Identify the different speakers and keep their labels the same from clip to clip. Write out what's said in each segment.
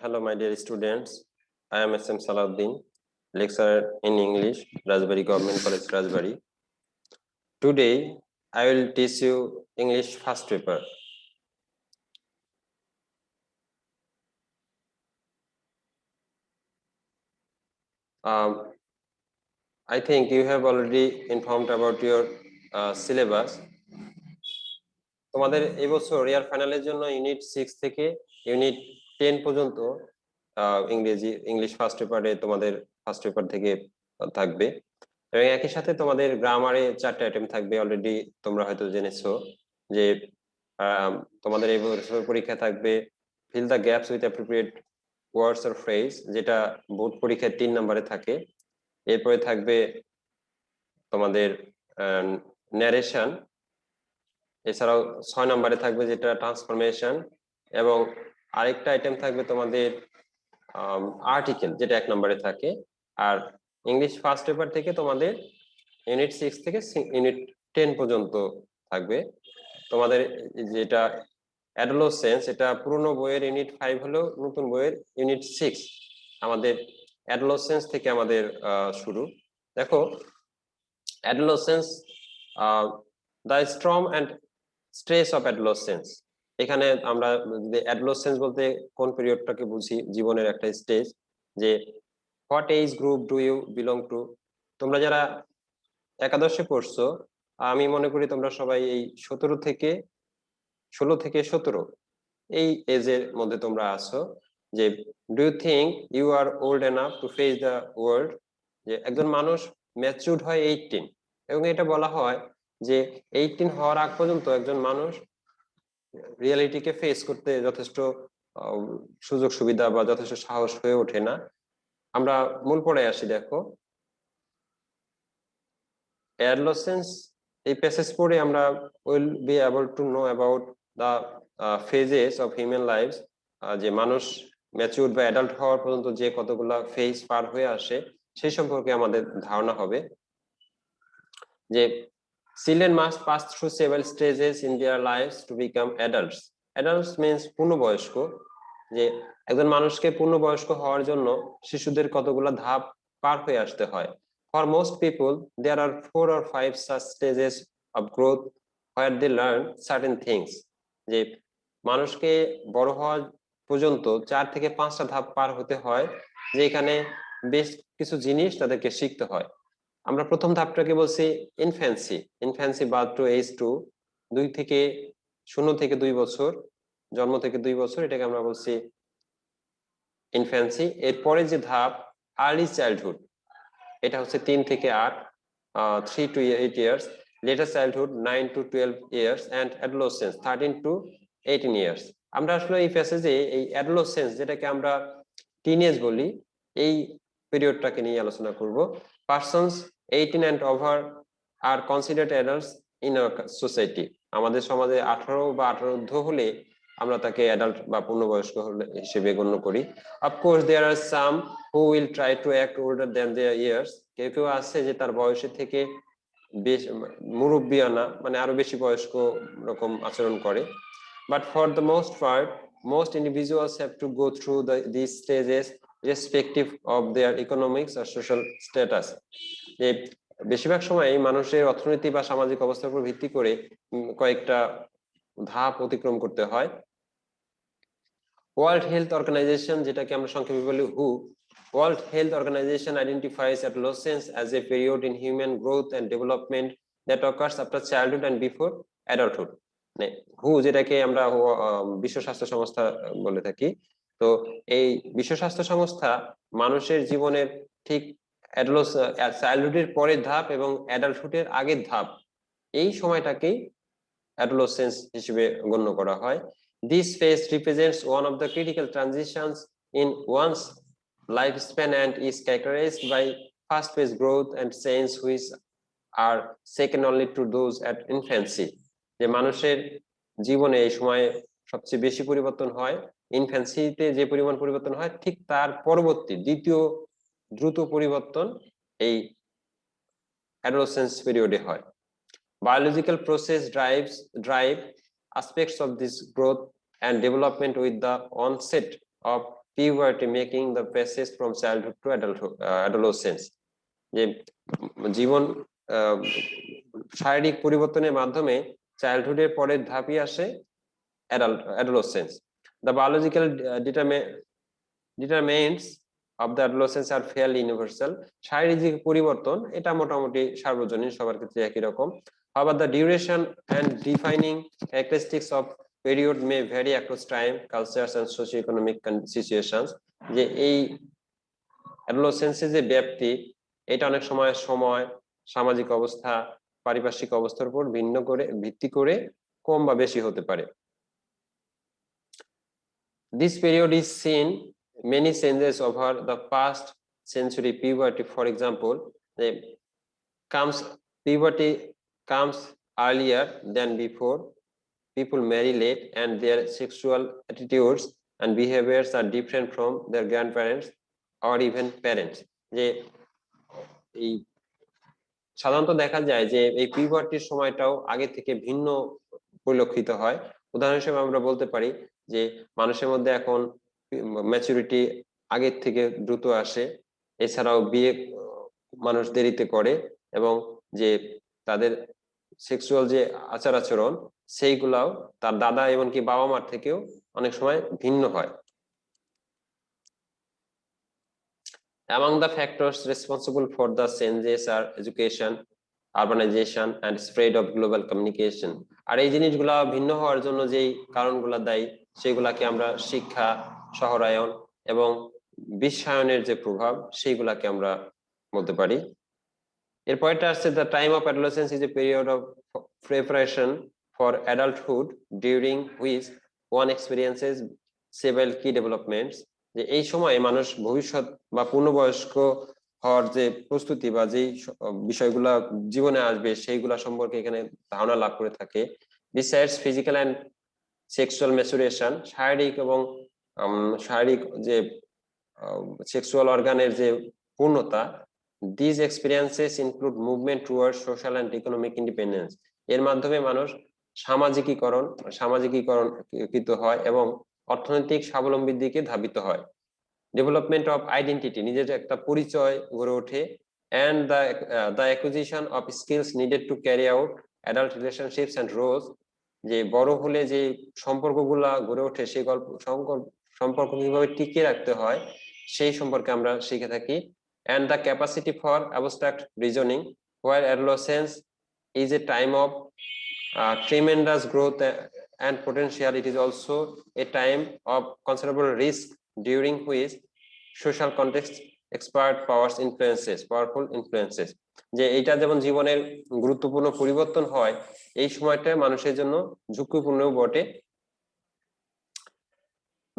Speaker 1: Hello, my dear students. I am SM Salahuddin, lecturer in English, Rajbari Government College, Rajbari. Today, I will teach you English first paper. I think you have already informed about your syllabus. তোমাদের এই বছর ইয়ার ফাইনালের জন্য unit 6 থেকে unit 10 পর্যন্ত English first পেপারে তোমাদের first paper থেকে থাকবে এবং একই সাথে তোমাদের গ্রামারে 4টা আইটেম থাকবে। অলরেডি তোমরা হয়তো জেনেছো যে তোমাদের এই পরীক্ষা থাকবে fill the gaps with appropriate words or phrase, যেটা বোর্ড পরীক্ষায় 3 নম্বরে থাকে। এরপরে থাকবে তোমাদের ন্যারেশন, এছাড়াও 6 নম্বরে থাকবে যেটা ট্রান্সফরমেশন, এবং আরেকটা আইটেম থাকবে তোমাদের আর্টিকেল, যেটা 1 নম্বরে থাকে। আর ইংলিশ ফার্স্ট পেপার থেকে তোমাদের ইউনিট 6 থেকে ইউনিট 10 পর্যন্ত থাকবে। তোমাদের যেটা অ্যাডোলেসেন্স, এটা পুরনো বইয়ের ইউনিট 5 হলেও নতুন বইয়ের ইউনিট 6 আমাদের অ্যাডোলেসেন্স থেকে আমাদের শুরু। দেখো, adolescence, the storm and stress of adolescence. এখানে আমরা অ্যাডোলেসেন্স বলতে কোন পিরিয়ডটাকে বুঝি, জীবনের একটা স্টেজ, যে what age group do you belong to. তোমরা যারা একাদশে পড়ছো, আমি মনে করি তোমরা সবাই এই 16 থেকে 17 এই এজের মধ্যে তোমরা আছো। যে do you think you are old enough to face the world, যে একজন মানুষ ম্যাচিউরড হয় 18, এবং এটা বলা হয় যে 18 হওয়ার আগ পর্যন্ত একজন মানুষ রিয়ালিটিকে ফেস করতে যথেষ্ট সুযোগ সুবিধা বা যথেষ্ট সাহস হয়ে ওঠে না। আমরা মূল পড়ায় আসি। দেখো, অ্যাডোলেসেন্স, এই প্যাসেজ পড়ে আমরা will be able to know about the phases of human lifes, যে মানুষ ম্যাচিউর বা অ্যাডাল্ট হওয়ার পর্যন্ত যে কতগুলা ফেজ পার হয়ে আসে সেই সম্পর্কে আমাদের ধারণা হবে। যে children must pass through several stages in their lives to become adults. Adults means পূর্ণবয়স্ক, যে একজন মানুষকে পূর্ণবয়স্ক হওয়ার জন্য শিশুদের কতগুলা ধাপ পার হয়ে আসতে হয়। For most people, there are 4 or 5 such stages of growth where they learn certain things. যে মানুষকে বড় হওয়া পর্যন্ত 4 থেকে 5টা ধাপ পার হতে হয়, যে এখানে বেশ কিছু জিনিস তাদেরকে শিখতে হয়। আমরা প্রথম ধাপটাকে বলছি infancy. Infancy birth to age 2, 0 থেকে 2 বছর, জন্ম থেকে 2 বছর, এটাকে আমরা বলছি ইনফ্যান্সি। এরপরে যে ধাপ আর্লি চাইল্ডহুড, এটা হচ্ছে 3 থেকে 8, 3 to 8 years, later childhood 9 to 12 years, and adolescence 13 to 18 years. আমরা আসলে এই প্যাসেজে এই অ্যাডোলেসেন্স, যেটাকে আমরা টিনেজ বলি, এই পিরিয়ডটাকে নিয়ে আলোচনা করব। Persons 18 and over are considered adults in our society. আমাদের সমাজে 18 বা 18 ঊর্ধ্ব হলে আমরা তাকে অ্যাডাল্ট বা পূর্ণবয়স্ক হিসেবে গণ্য করি। Of course, there are some who will try to act older than their years. কেউ কেউ আছে যে তার বয়সের থেকে বেশ মুরব্বিয়ানা, মানে আরো বেশি বয়স্ক রকম আচরণ করে। But for the most part, most individuals have to go through these stages irrespective of their economics or social status. যে বেশিরভাগ সময় মানুষের অর্থনীতি বা সামাজিক অবস্থার উপর ভিত্তি করে কয়েকটা ধাপ অতিক্রম করতে হয়। ওয়ার্ল্ড হেলথ অর্গানাইজেশন, যেটাকে আমরা সংক্ষেপে বলি WHO, World Health Organization identifies adolescence as a period in human growth and development that occurs after childhood and before adulthood. WHO, যেটাকে আমরা বিশ্ব স্বাস্থ্য সংস্থা বলে থাকি, তো এই বিশ্ব স্বাস্থ্য সংস্থা মানুষের জীবনের ঠিক চাইল্ডহুডের পরের ধাপ এবং অ্যাডাল্টহুডের আগের ধাপ, এই সময়টাকেই অ্যাডোলেসেন্স হিসেবে গণ্য করা হয়। This phase represents one of the critical transitions in one's lifespan and is characterized by fast-paced growth and change which are second only to those at infancy. যে মানুষের জীবনে এই সময় সবচেয়ে বেশি পরিবর্তন হয়, ইনফ্যান্সিতে যে পরিমাণ পরিবর্তন হয় ঠিক তার পরবর্তী দ্বিতীয় দ্রুত পরিবর্তন এই অ্যাডোলেসেন্স পিরিয়ডে হয়। Biological process drive aspects of this growth and development with the onset of puberty, making the passage from childhood to adolescence. যে জীবন শারীরিক পরিবর্তনের মাধ্যমে চাইল্ডহুডের পরের ধাপই আসে adolescence. The biological determinants of the adolescence are fairly universal. শারীরিক পরিবর্তন এটা মোটামুটি সার্বজনীন, সবার ক্ষেত্রে একই রকম. However, the duration and defining characteristics of period may vary across time, cultures and socio-economic situations. যে এই adolescence যে ব্যাপ্তি, এটা অনেক সময় সামাজিক অবস্থা, পারিপার্শ্বিক অবস্থার উপর ভিত্তি করে কম বা বেশি হতে পারে. This period is seen many changes over the past century. Puberty, for example, puberty comes earlier than before. People marry late and their sexual attitudes and behaviors are different from their grandparents or even parents. যে এই সাধারণত দেখা যায় যে এই পিউবার্টির সময়টাও আগে থেকে ভিন্ন পরিলক্ষিত হয়. উদাহরণ হিসেবে আমরা বলতে পারি যে মানুষের মধ্যে এখন ম্যাচুরিটি আগের থেকে দ্রুত আসে. এছাড়াও বিয়ে মানুষ দেরিতে করে এবং যে তাদের সেক্সুয়াল যে আচার আচরণ সেইগুলাও তার দাদা এমনকি বাবা মার থেকেও অনেক সময় ভিন্ন হয়. Among the factors responsible for the changes are education, urbanization and spread of global communication. আর এই জিনিসগুলা ভিন্ন হওয়ার জন্য যেই কারণগুলা দায়ী সেগুলাকে আমরা শিক্ষা, শহরায়ন এবং বিশ্বায়নের যে প্রভাব সেইগুলাকে আমরা বলতে পারি. এরপরটা আসছে the time of adolescence is a period of preparation for adulthood during which one experiences several key developments. যে এই সময় মানুষ ভবিষ্যৎ বা পূর্ণবয়স্ক হওয়ার যে প্রস্তুতি বা যেই বিষয়গুলা জীবনে আসবে সেইগুলা সম্পর্কে এখানে ধারণা লাভ করে থাকে. Besides physical and sexual maturation, শারীরিক যে সেক্সুয়াল অর্গানের যে পূর্ণতা, these experiences include movement towards social and economic independence. এর মাধ্যমে মানুষ সামাজিকীকরণ হয় এবং অর্থনৈতিক স্বাবলম্বীর দিকে ধাবিত হয়. ডেভেলপমেন্ট অফ আইডেন্টিটি, নিজের একটা পরিচয় গড়ে ওঠে. and the acquisition of skills needed to carry out adult relationships and roles. যে বড় হলে যে সম্পর্কগুলা গড়ে ওঠে সেই সম্পর্ক কিভাবে টিকিয়ে রাখতে হয় সেই সম্পর্কে আমরা শিখে থাকি. and the capacity for abstract reasoning, where adolescence is a time of tremendous growth and potential, it is also a time of considerable risk during which social context expert powerful influences. যে এটা যেমন জীবনের গুরুত্বপূর্ণ পরিবর্তন হয়, এই সময়টা মানুষের জন্য ঝুঁকিপূর্ণও বটে.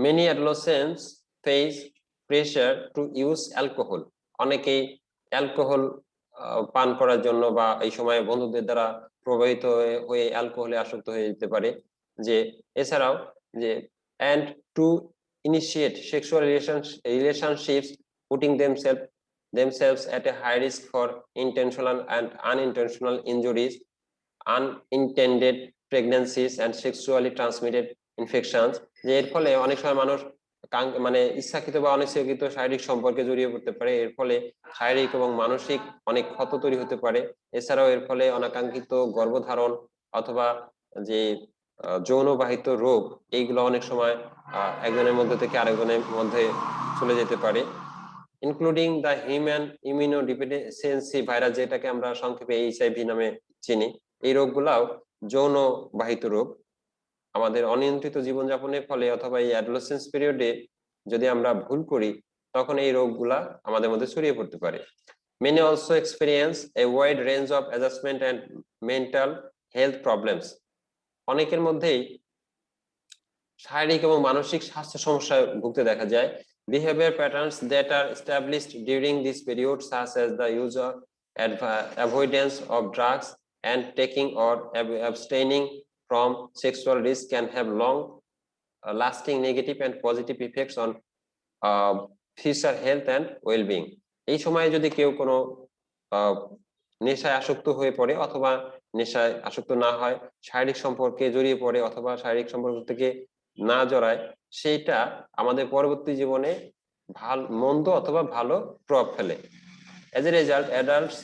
Speaker 1: Many adolescents face pressure to use alcohol. অনেকেই অ্যালকোহল পান করার জন্য বা এই সময় বন্ধুদের দ্বারা প্রভাবিত হয়ে অ্যালকোহলে আসক্ত হয়ে যেতে পারে. যে এছাড়াও যে and to initiate sexual relationships, putting themselves at a high risk for intentional and unintentional injuries, unintended pregnancies and sexually transmitted infections. যে এর ফলে অনেক সময় মানুষ মানে ইচ্ছাকৃত বা অনিচ্ছাকৃত শারীরিক সম্পর্কে জড়িয়ে পড়তে পারে. এর ফলে শারীরিক এবং মানসিক অনেক ক্ষত তৈরি হতে পারে. এছাড়াও এর ফলে অনাকাঙ্ক্ষিত গর্ভধারণ অথবা যে যৌনবাহিত রোগ এইগুলো অনেক সময় একজনের মধ্যে থেকে আরেকজনের মধ্যে চলে যেতে পারে. ইনক্লুডিং দ্য হিউম্যান ইমিউনোডিফিসিয়েন্সি ভাইরাস, যেটাকে আমরা সংক্ষেপে HIV নামে চিনি. এই রোগগুলাও যৌনবাহিত রোগ. আমাদের অনিয়ন্ত্রিত জীবনযাপনের ফলে অথবা এই অ্যাডোলেসেন্স পিরিয়ডে যদি আমরা ভুল করি তখন এই রোগগুলা আমাদের মধ্যে ছড়িয়ে পড়তে পারে. Many also experience a wide range of adjustment and mental health problems. অনেকের মধ্যেই শারীরিক এবং মানসিক স্বাস্থ্য সমস্যায় ভুগতে দেখা যায়. Behavior patterns that are established during this period, such as the use of avoidance of drugs and taking or abstaining from sexual risk, can have long lasting negative and positive effects on future health and well-being. এই সময়ে যদি কেউ কোনো নেশায় আসক্ত হয়ে পড়ে অথবা নেশায় আসক্ত না হয়, শারীরিক সম্পর্কে জড়িয়ে পড়ে অথবা শারীরিক সম্পর্ক থেকে না জড়ায়, সেইটা আমাদের পরবর্তী জীবনে ভালো মন্দ অথবা ভালো প্রভাব ফেলে। As a result, adults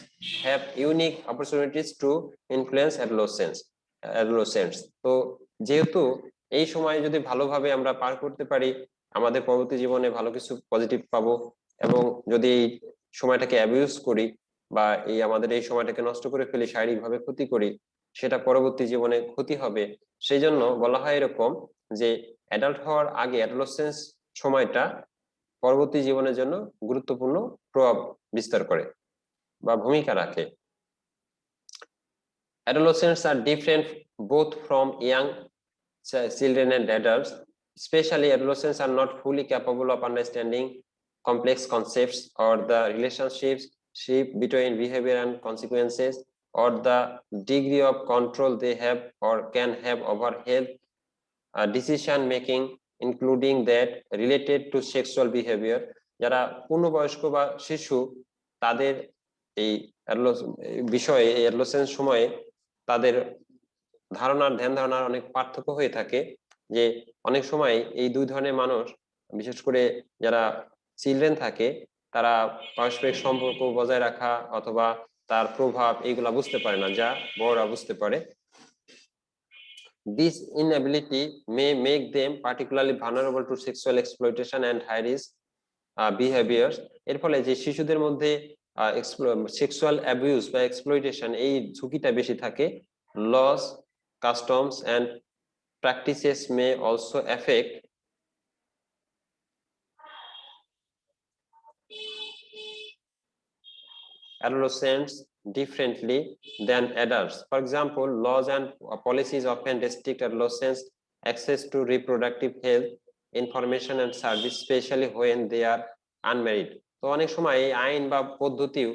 Speaker 1: have unique opportunities to influence adolescents. তো যেহেতু এই সময় যদি ভালোভাবে আমরা পার করতে পারি, আমাদের পরবর্তী জীবনে ভালো কিছু পজিটিভ পাবো, এবং যদি এই সময়টাকে অ্যাবিউজ করি বা আমাদের এই সময়টাকে নষ্ট করে ফেলি, শারীরিকভাবে ক্ষতি করি, সেটা পরবর্তী জীবনে ক্ষতি হবে। সেই জন্য বলা হয় এরকম যে অ্যাডাল্ট হওয়ার আগে অ্যাডোলেসেন্স সময়টা পরবর্তী জীবনের জন্য গুরুত্বপূর্ণ প্রভাব বিস্তার করে বা ভূমিকা রাখে। Adolescents are different both from young children and adults. Especially, adolescents are not fully capable of understanding complex concepts or the relationships between behavior and consequences, or the degree of control they have or can have over health decision making, including that related to sexual behavior. যারা পূর্ণবয়স্ক বা শিশু, তাদের এই বিষয়ে adolescence সময়ে তাদের ধ্যান ধারণার অনেক পার্থক্য হয়ে থাকে। যে অনেক সময় এই দুই ধরনের মানুষ, বিশেষ করে যারা চিলড্রেন থাকে, তারা পারস্পরিক সম্পর্ক বজায় রাখা অথবা তার প্রভাব এইগুলা বুঝতে পারে না, যা বড়রা বুঝতে পারে। This inability may make them particularly vulnerable to sexual exploitation and high risk behaviors. এর ফলে যে শিশুদের মধ্যে সেক্সুয়াল অ্যাবিউজ বা এক্সপ্লয়টেশন এই ঝুঁকিটা বেশি থাকে। Laws, customs and practices may also affect adolescents differently than adults. For example, laws and policies often restrict adolescents' access to reproductive health information and service, especially when they are unmarried. তো অনেক সময় এই আইন বা পদ্ধতিও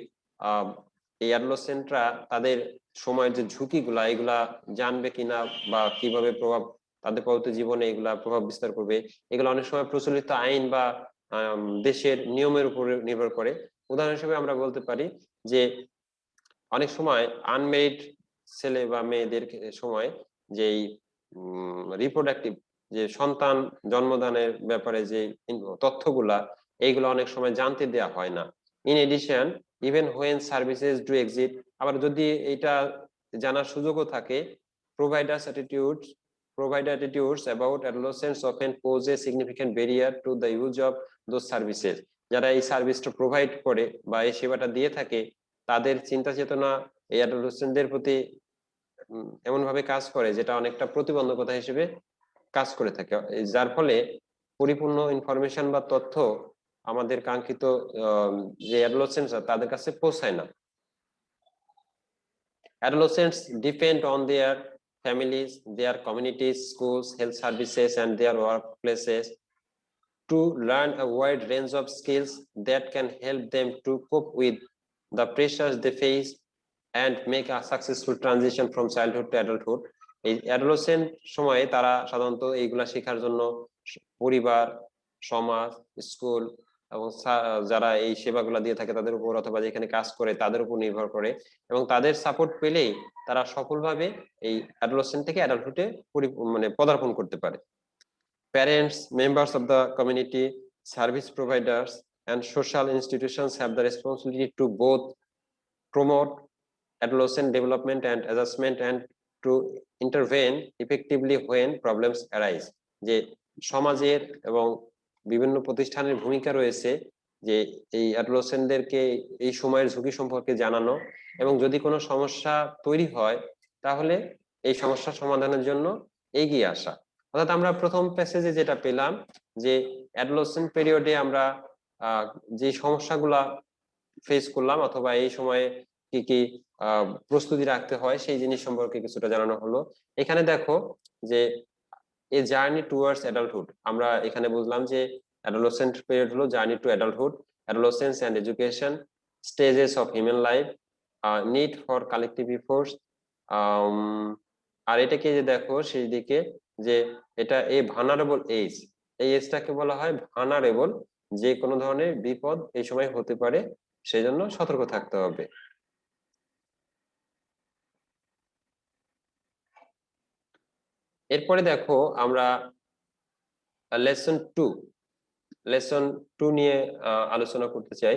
Speaker 1: এই অ্যাডোলেসেন্টরা তাদের সময়ের যে ঝুঁকিগুলা এগুলা জানবে কিনা বা কিভাবে প্রভাব তাদের পরবর্তী জীবনে এগুলা প্রভাব বিস্তার করবে, এগুলো অনেক সময় প্রচলিত আইন বা দেশের নিয়মের উপরে নির্ভর করে। উদাহরণ হিসেবে আমরা বলতে পারি যে অনেক সময় আনমেরিড ছেলে বা মেয়েদের সময় যেই রিপ্রোডাক্টিভ যে সন্তান জন্মদানের ব্যাপারে যে তথ্যগুলা, এইগুলো অনেক সময় জানতে দেয়া হয় না। In addition, even when services do exist, আবার যদি এটা জানার সুযোগও থাকে, provider attitudes about adolescents often pose a significant barrier to the use of those services. যারা এই সার্ভিসটা প্রোভাইড করে বা এই সেবাটা দিয়ে থাকে, তাদের চিন্তা চেতনা এই অ্যাডোলেসেন্টদের প্রতি এমন ভাবে কাজ করে যেটা অনেকটা প্রতিবন্ধকতা হিসেবে কাজ করে থাকে, যার ফলে পরিপূর্ণ ইনফরমেশন বা তথ্য আমাদের কাঙ্ক্ষিত যে অ্যাডোলেসেন্টস তাদের কাছে পৌঁছায় না। Adolescents depend on their families, their communities, schools, health services, and their workplaces to learn a wide range of skills that can help them to cope with the pressures they face and make a successful transition from childhood to adulthood. এই adolescent সময়ে তারা সাধারণত এইগুলা শেখার জন্য পরিবার, সমাজ, school এবং যারা এই সেবাগুলো দিয়ে থাকে তাদের উপর অথবা যেখানে কাজ করে তাদের উপর নির্ভর করে, এবং তাদের সাপোর্ট পেলেই তারা সফলভাবে এই অ্যাডোলেসেন্ট থেকে অ্যাডাল্টহুডে মানে পদার্পণ করতে পারে। Parents, members of the community, service providers, and social institutions have the responsibility to both promote adolescent development and adjustment and to intervene effectively when problems arise. যে সমাজের এবং বিভিন্ন প্রতিষ্ঠানের ভূমিকা রয়েছে যে এই অ্যাডোলেসেন্টদেরকে এই সময়ের ঝুঁকি সম্পর্কে জানানো, এবং যদি কোনো সমস্যা তৈরি হয় তাহলে এই সমস্যা সমাধানের জন্য এগিয়ে আসা। অর্থাৎ আমরা প্রথম প্যাসেজে যেটা পেলাম যে অ্যাডোলেসেন্ট পিরিয়ডে আমরা যে সমস্যাগুলা ফেস করলাম অথবা এই সময়ে কি কি প্রস্তুতি রাখতে হয় সেই জিনিস সম্পর্কে কিছুটা জানানো হলো। এখানে দেখো যে এ জার্নি টুয়ার্ডস অ্যাডাল্টহুড, আমরা এখানে বুঝলাম যে অ্যাডোলেসেন্ট পিরিয়ড হলো journey to adulthood, adolescence and education, stages of human life, need for collective efforts. আর এটাকে যে দেখো সেই দিকে যে এটা এ ভানারেবল এজ, এই এজটাকে বলা হয় ভানারেবল, যে কোনো ধরনের বিপদ এই সময় হতে পারে, সেই জন্য সতর্ক থাকতে হবে। এরপরে দেখো আমরা লেসন 2 নিয়ে আলোচনা করতে চাই।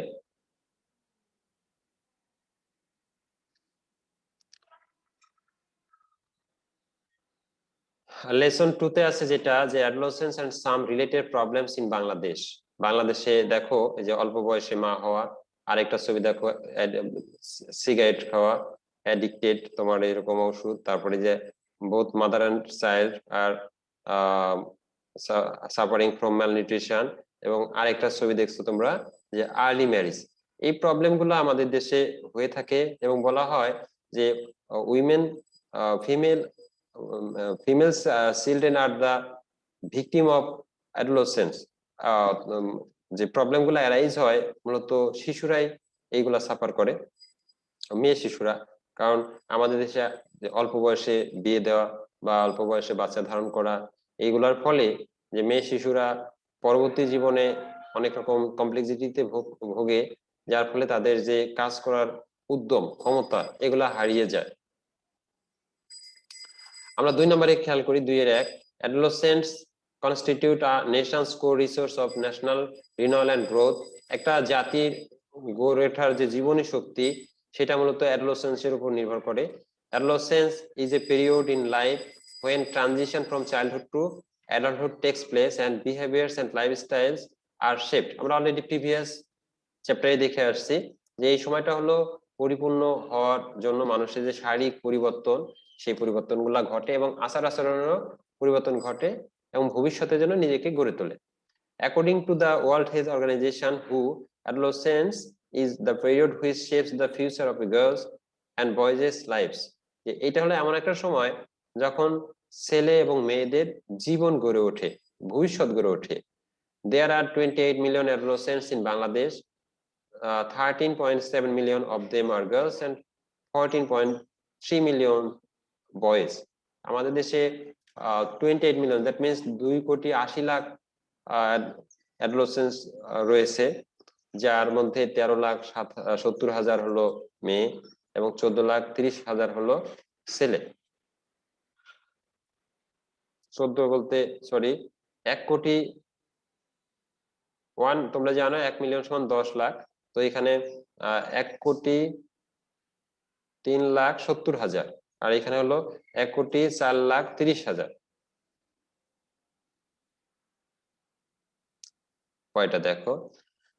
Speaker 1: লেসন 2 তে আছে যেটা যে adolescence and some related problems in Bangladesh. বাংলাদেশে দেখো এই যে অল্প বয়সে মা হওয়া, আরেকটা ছবি দেখো সিগারেট খাওয়া, অ্যাডিক্টেড তোমার এরকম ওষুধ, তারপরে যে both mother and child are suffering from malnutrition, এবং আরেকটা ছবি দেখছো তোমরা যে আর্লি ম্যারেজ। এই প্রবলেমগুলো আমাদের দেশে হয়ে থাকে এবং বলা হয় যে women female children are the victim of adolescence. যে প্রবলেমগুলো অ্যারাইজ হয় মূলত শিশুরাই এইগুলা সাফার করে, মেয়ে শিশুরা। কারণ আমাদের দেশে যে অল্প বয়সে বিয়ে দেওয়া বা অল্প বয়সে বাচ্চা ধারণ করা, এইগুলার ফলে যে মেয়ে শিশুরা পরবর্তী জীবনে অনেক রকম কমপ্লেক্সিটিতে ভোগে, যার ফলে তাদের যে কাজ করার উদ্যম ক্ষমতা এগুলা হারিয়ে যায়। আমরা 2 নম্বরে খেয়াল করি 2-1, adolescents constitute a nation's core resource of national renewal and growth. একটা জাতির গড়ে ওঠার যে জীবনী শক্তি সেটা মূলত অ্যাডোলেসেন্সের উপর নির্ভর করে। Adolescence is a period in life when transition from childhood to adulthood takes place and behaviors and lifestyles are shaped. আমরা অলরেডি প্রিভিয়াস চ্যাপ্টারে দেখে আসছি যে এই সময়টা হলো পরিপূর্ণ হওয়ার জন্য মানুষের যে শারীরিক পরিবর্তন, সেই পরিবর্তনগুলো ঘটে এবং আচার আচরণেরও পরিবর্তন ঘটে এবং ভবিষ্যতের জন্য নিজেকে গড়ে তোলে। According to the World Health Organization, adolescence is the period which shapes the future of girls and boys' lives. এটা হলো এমন একটা সময় যখন ছেলে এবং মেয়েদের জীবন গড়ে ওঠে, ভবিষ্যৎ গড়ে ওঠে। There are 28 million adolescents in Bangladesh. 13.7 million of them are girls and 14.3 million boys. আমাদের দেশে 28 মিলিয়ন, দ্যাট মিনস 2,80,00,000 অ্যাডোলেসেন্স রয়েছে, যার মধ্যে 13,70,000 হলো মেয়ে এবং 14,30,000 হলো ছেলে। তোমরা জানো 1 মিলিয়ন সমান 10 লাখ, তো এখানে 1,03,70,000 আর এখানে হলো 1,04,30,000। কয়টা দেখো,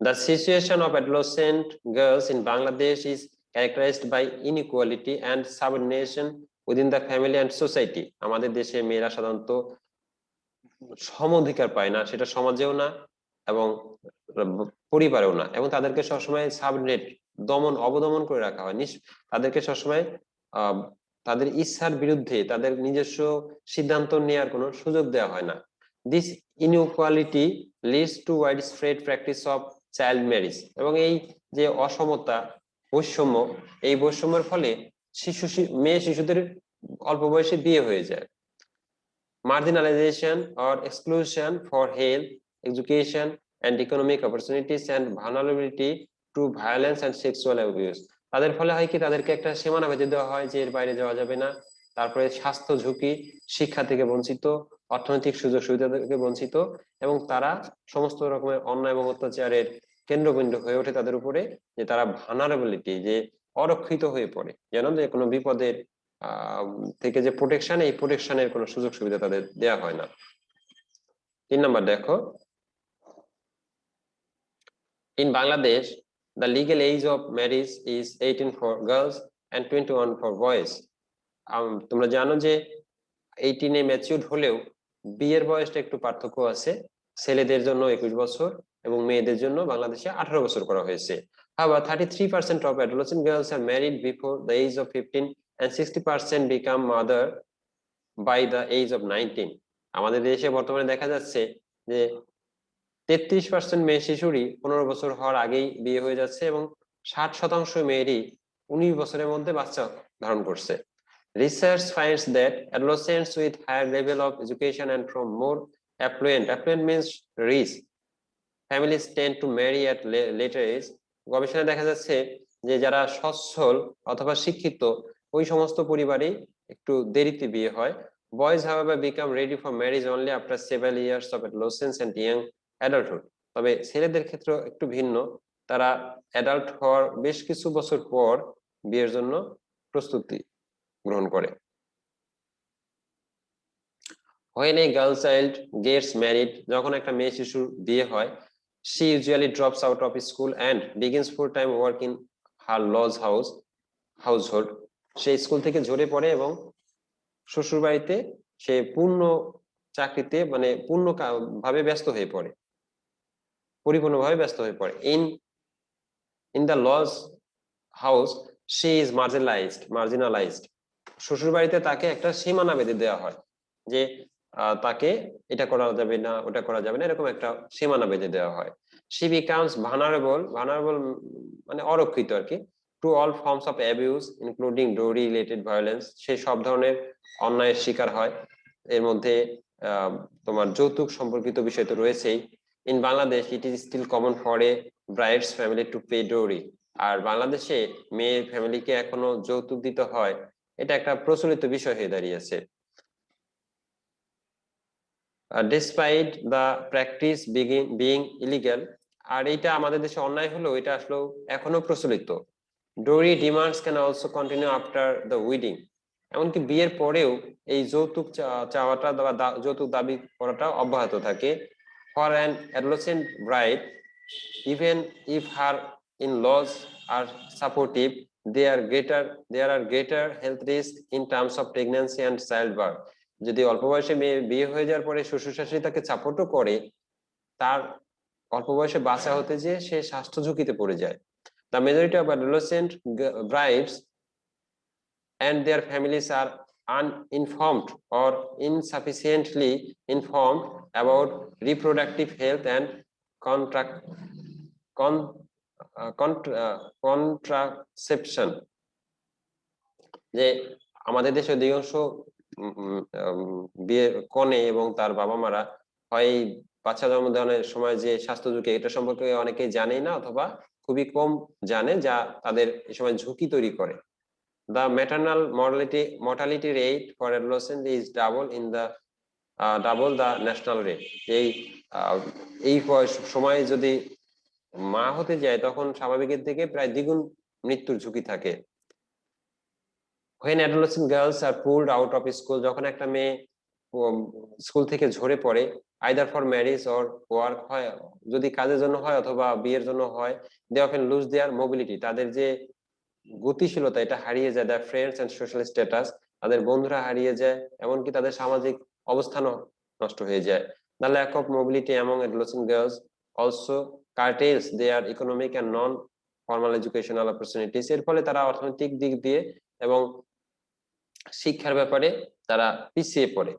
Speaker 1: the situation of adolescent girls in Bangladesh is characterized by inequality and subordination within the family and society. আমাদের দেশে মেয়েরা সাধারণত সম অধিকার পায় না, সেটা সমাজেও না এবং পরিবারেও না, এবং তাদেরকে সবসময় সাবঅর্ডিনেট, অবদমন করে রাখা হয়। তাদেরকে সবসময় তাদের ইচ্ছার বিরুদ্ধে তাদের নিজস্ব সিদ্ধান্ত নেওয়ার কোনো সুযোগ দেওয়া হয় না। This inequality leads to widespread practice of child marriage. এবং এই যে অসমতা, বৈষম্য, এই বৈষম্যের ফলে মেয়ে শিশুদের অল্প বয়সে বিয়ে হয়ে যায়। Marginalization or exclusion for health, education and economic opportunities and vulnerability to violence and sexual abuse. তাদের ফলে হয় কি, তাদেরকে একটা সীমানা বেঁধে দেওয়া হয় যে এর বাইরে যাওয়া যাবে না। তারপরে স্বাস্থ্য ঝুঁকি, শিক্ষা থেকে বঞ্চিত, অর্থনৈতিক সুযোগ সুবিধা থেকে বঞ্চিত, এবং তারা সমস্ত রকমের অন্যায় এবং অত্যাচারের কেন্দ্রবিন্দু হয়ে ওঠে তাদের উপরে, যে তারা ভালনারেবিলিটি, যে অরক্ষিত হয়ে পড়ে, যেন যে কোনো বিপদের থেকে যে প্রোটেকশন, এই প্রোটেকশনের কোনো সুযোগ সুবিধা তাদের দেওয়া হয় না। 3 নাম্বার দেখো, in Bangladesh the legal age of marriage is 18 for girls and 21 for boys. তোমরা জানো যে 18 এ ম্যাচিউরড হলেও বিয়ের বয়সটা একটু পার্থক্য আছে, ছেলেদের জন্য 21 বছর এবং মেয়েদের জন্য বাংলাদেশে 18 বছর করা হয়েছে। However, 33% of adolescent girls are married before the age of 15 and 60% become mother by the age of 19. আমাদের দেশে বর্তমানে দেখা যাচ্ছে যে 33% মেয়ে শিশুরই 15 বছর হওয়ার আগেই বিয়ে হয়ে যাচ্ছে এবং 60% মেয়েরই 19 বছরের মধ্যে বাচ্চা ধারণ করছে। Research finds that adolescents with higher level of education and from more affluent means rich families tend to marry at later age. গবেষণায় দেখা যাচ্ছে যে যারা সচ্ছল অথবা শিক্ষিত, ওই সমস্ত পরিবারে একটু দেরিতে বিয়ে হয়, Boys, however, become ready for marriage only after several years of adolescence and young adulthood. তবে ছেলেদের ক্ষেত্রে একটু ভিন্ন, তারা অ্যাডাল্ট হওয়ার বেশ কিছু বছর পর বিয়ের জন্য প্রস্তুতি গ্রহণ করে। When a girl child gets married, যখন একটা মেয়ে শিশুর বিয়ে হয়, she usually drops out of school and begins full-time work in her lodge household. Say school থেকে ঝরে পড়ে এবং শ্বশুর বাড়িতে সে পূর্ণ চাকরিতে মানে পূর্ণ ভাবে ব্যস্ত হয়ে পড়ে, পরিপূর্ণভাবে ব্যস্ত হয়ে পড়ে। in the lodge house she is marginalized. শ্বশুর বাড়িতে তাকে একটা সীমানা বেঁধে দেওয়া হয় যে তাকে এটা করা যাবে না, ওটা করা যাবে না, এরকম একটা সীমানা বেঁধে দেওয়া হয়। she becomes vulnerable মানে অরক্ষিত আর কি, to all forms of abuse including dowry related violence. সে সব ধরনের অন্যায়ের শিকার হয়, এর মধ্যে তোমার যৌতুক সম্পর্কিত বিষয় তো রয়েছেই। in Bangladesh it is still common for a bride's family to pay dowry. আর বাংলাদেশে মেয়ের ফ্যামিলিকে এখনো যৌতুক দিতে হয়, এটা একটা প্রচলিত বিষয় হয়ে দাঁড়িয়েছে। Despite the practice being illegal, আর এটা আমাদের দেশে অন্যায় হলো, এটা আসলে এখনো প্রচলিত। Dowry demands can also continue after the wedding. এমনকি বিয়ের পরেও এই যৌতুক চাওয়াটা বা যৌতুক দাবি করাটা অব্যাহত থাকে। For an adolescent bride, even if her in-laws are supportive, there are greater health risks in terms of pregnancy and childbirth. যদি অল্প বয়সে বিয়ে হয়ে যাওয়ার পরে শ্বশুর শাশুড়ি তাকে সাপোর্টও করে, তার অল্প বয়সে বাচ্চা হতে যে সে স্বাস্থ্য ঝুঁকিতে পড়ে যায়। The majority of adolescent brides and their families are uninformed or insufficiently informed about reproductive health and contraception. যে আমাদের দেশে অধিকাংশ বিয়ের কনে এবং তার বাবা মারা হয় বাচ্চা জন্ম দেওয়ার সময় যে স্বাস্থ্য ঝুঁকি, এটা সম্পর্কে অনেকেই জানেই না অথবা খুবই কম জানে, যা তাদের এই সময় ঝুঁকি তৈরি করে। The maternal mortality rate for adolescent is double the national rate. এই সময় যদি মা হতে যায় তখন স্বাভাবিকের থেকে প্রায় দ্বিগুণ মৃত্যুর ঝুঁকি থাকে। When adolescent girls are pulled out of school, যখন একটা মেয়ে স্কুল থেকে ঝরে পড়ে, either for marriage or work, হয় যদি কাজের জন্য হয় অথবা বিয়ের জন্য হয়, they often lose their mobility. তাদের যে গতিশীলতা এটা হারিয়ে যায়, their friends and social status, তাদের বন্ধুরা হারিয়ে যায়, এমনকি তাদের সামাজিক অবস্থানও নষ্ট হয়ে যায়। The lack of mobility among adolescent girls also curtails their economic and non-formal educational opportunities. এর ফলে তারা অর্থনৈতিক দিক দিয়ে এবং শিক্ষার ব্যাপারে তারা পিছিয়ে পড়ে।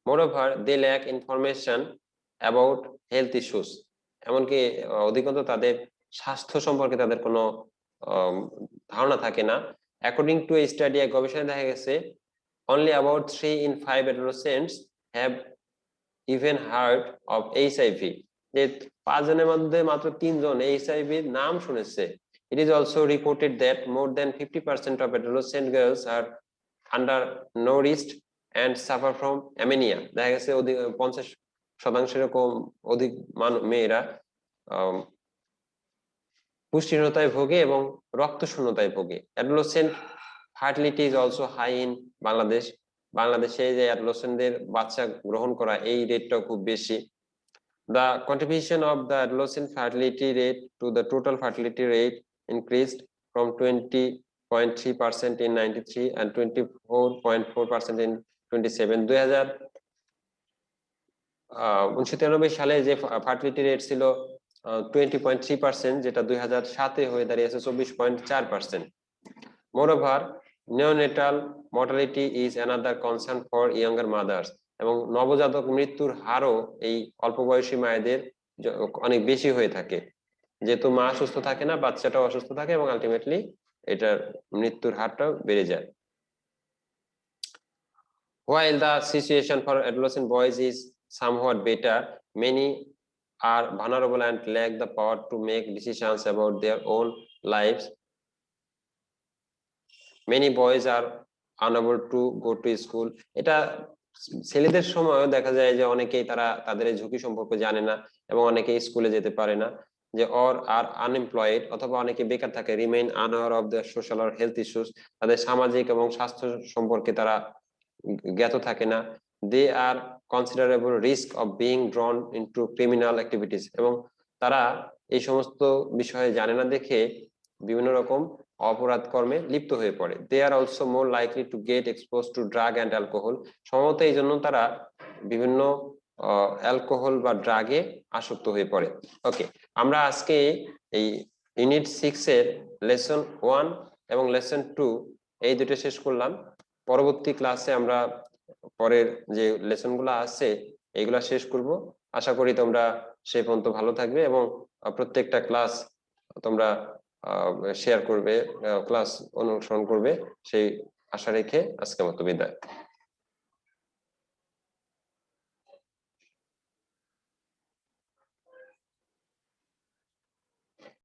Speaker 1: Moreover, they lack information about health issues. এমনকি অধিকন্তু তাদের স্বাস্থ্য সম্পর্কে তাদের কোনো ধারণা থাকে না। According to a study, এক গবেষণায় দেখা গেছে only about 3 in 5 adolescents have even heard of HIV. যে 5 জনের মধ্যে মাত্র 3 জন HIV নাম শুনেছে। It is also reported that more than 50% of adolescent girls are undernourished and suffer from anemia. দেখা গেছে 50% এরকম অধিক মেয়েরা পুষ্টিহীনতায় ভোগে এবং রক্তশূন্যতায় ভোগে। Adolescent fertility is also high in Bangladesh. বাংলাদেশে যে অ্যাডোলেসেন্টদের বাচ্চা গ্রহণ করা এই রেটটাও খুব বেশি। The contribution of the adolescent fertility rate to the total fertility rate increased from 20.3% in 93 and 24.4% in 27. 1993 সালে যে ফার্টিলিটি রেট ছিল 20.3%, যেটা 2007-এ হয়ে দাঁড়িয়েছে 24.4%. Moreover, neonatal mortality is another concern for younger mothers. এবং নবজাতক মৃত্যুর হারও এই অল্প বয়সী মায়েদের অনেক বেশি হয়ে থাকে, যেহেতু মা সুস্থ থাকে না, বাচ্চাটাও অসুস্থ থাকে এবং আলটিমেটলি এটার মৃত্যুর হারটাও বেড়ে যায়। While the situation for adolescent boys is somewhat better, many are vulnerable and lack the power to make decisions about their own lives. Many boys are unable to go to school। এটা ছেলেদের সময়ও দেখা যায় যে অনেকেই তাদের এই ঝুঁকি সম্পর্কে জানে না এবং অনেকেই স্কুলে যেতে পারে না, যে অর আর আনএমপ্লয়েড অথবা অনেকে বেকার থাকে, remain unaware of the social or health issues, তাদের সামাজিক এবং স্বাস্থ্য সম্পর্কে তারা জ্ঞাত থাকে না। They are considerable risk of being drawn into criminal activities, এবং তারা এই সমস্ত বিষয়ে জানে না দেখে বিভিন্ন রকম অপরাধ কর্মে লিপ্ত হয়ে পড়ে। They are also more likely to get expose to drug and alcohol, সম্ভবত এই জন্য তারা বিভিন্ন অ্যালকোহল বা ড্রাগে আসক্ত হয়ে পড়ে। ওকে, আমরা আজকে এই ইউনিট 6 এর লেসন 1 এবং লেসন 2 এই দুটো শেষ করলাম। পরবর্তী ক্লাসে আমরা পরের যে লেসনগুলো আছে এইগুলা শেষ করব। আশা করি তোমরা সেই পর্যন্ত ভালো থাকবে এবং প্রত্যেকটা ক্লাস তোমরা শেয়ার করবে, ক্লাস অনুসরণ করবে, সেই আশা রেখে আজকের মতো বিদায়।